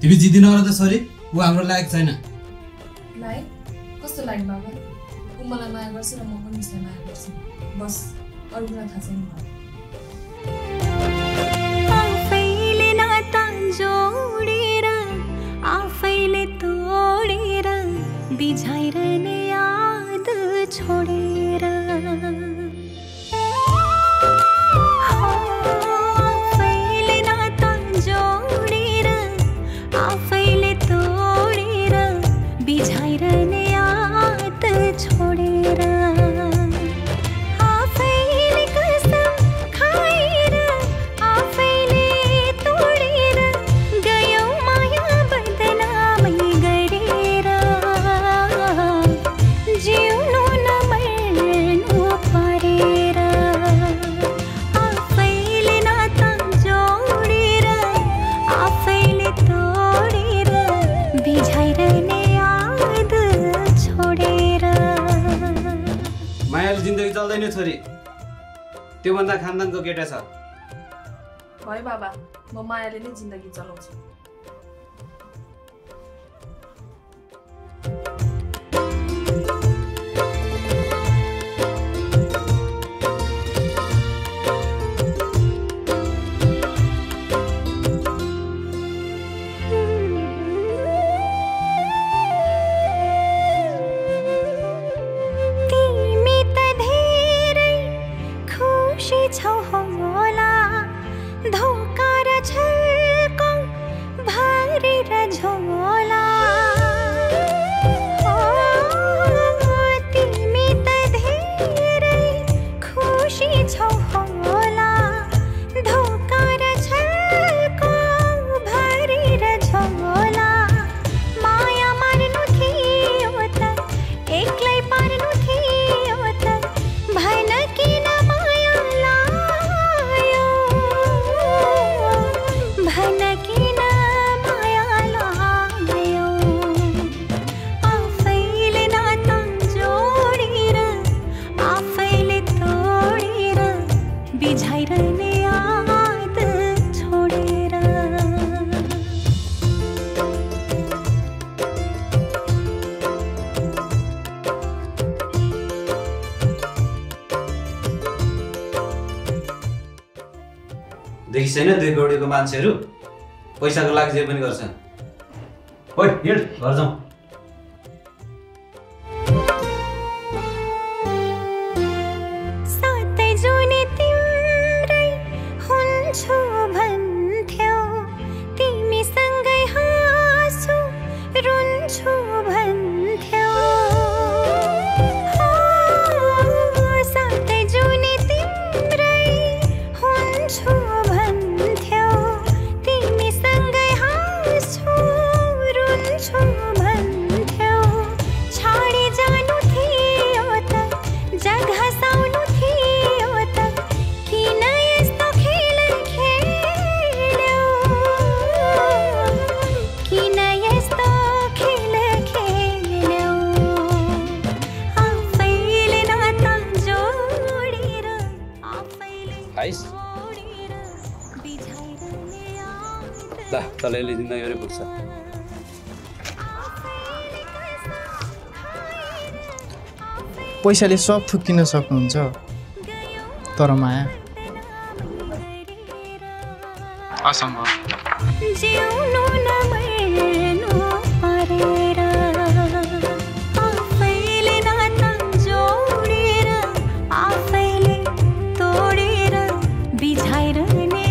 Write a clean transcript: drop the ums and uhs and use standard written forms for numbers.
तिमी जिदिन र त छोरी ऊ हाम्रो लायक छैन लायक कस्तो लायक बाबा ऊ मलाई माया गर्छ र म पनि उसलाई माया गर्छु बस अरू कुरा थाहा छैन मलाई आफैले नाता जोडेर आफैले तोडेर बिझाइरहने याद छोडेर आफैले नाता जोडेर आफैले तोडेर बिझाइरहने याद छोडेर आफैले कसम खाएर आफैले तोडेर गयौ माया बदनामै गरेर जिउनु नमर्नु परेर आफैले नाता जोडेर आफैले तोडेर बिझाइरहने याद छोडेर मायाले जिन्दगी चल्दैन छोरी त्यो भन्दा खानदानको केटा छ भयो बाबा म मायाले नै जिन्दगी चलाउँछु तिमी त धेरै खुसी छौ होला धोका र छलको भरेर झोला तिमी त धेरै खुसी छौ होला धोका र छलको भरेर झोला माया मार्नु थियो त एक्लै पार्नु थियो त भन किन माया लायो भन किन माया लायो आफैले नाता जोडेर आफैले तोडेर बिझाइरहने याद छोडेर देखिस् छैन दुई करोडको मान्छेहरू पैसाको लागि जे पनि गर्छन् ओइ हिँड घर जाउँ सातै जुनी तिम्रै हुन्छु भन्थ्यौ तिमीसँगै हाँसु रुन्छु भन्थ्यौ सातै जुनी तिम्रै हुन्छु भन्थ्यौ तिमीसँगै हाँसु रुन्छु भन्थ्यौ छाडी जानु थियो त जग्गा साउनु थियो त किन यस्तो खेल खेल्यौ किन यस्तो खेल खेल्यौ आफैले नाता जोडेर आफैले खाइस् तोडेर बिझाइरहने याद ल तलैले जिन्दगीहरू पुग्छ पैसाले सब थुक किन्न सक्नुहुन्छ तर माया असम्भव जिउनु नमर्नु परेर आफैले नाता जोडेर आफैले तोडेर बिझाइरहने